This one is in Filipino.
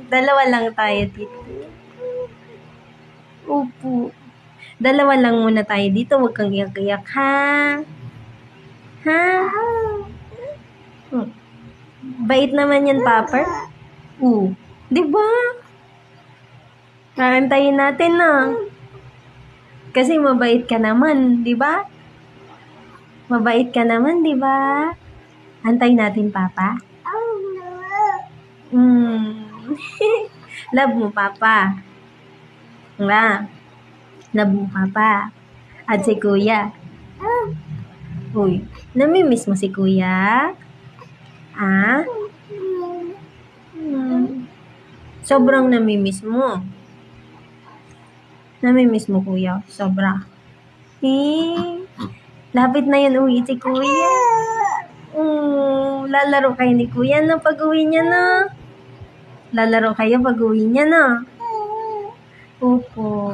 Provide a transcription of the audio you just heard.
Dalawa lang tayo dito. Opo. Dalawa lang muna tayo dito. Huwag kang iyak-iyak, ha? Ha? Bait naman yan, Popper. Di ba? Aantayin natin, na. Kasi mabait ka naman, di ba? Mabait ka naman, di ba? Antayin natin, Papa. Love mo, Papa. Love mo, Papa. At si Kuya. Uy, namimiss mo si Kuya? Ah? Sobrang namimiss mo. Namimiss mo, Kuya. Sobra. Lapit na yun uwi si Kuya. Lalaro kayo ni Kuya na pag-uwi niya, na. Lalaro kayo pag-uwi niya, na. Opo.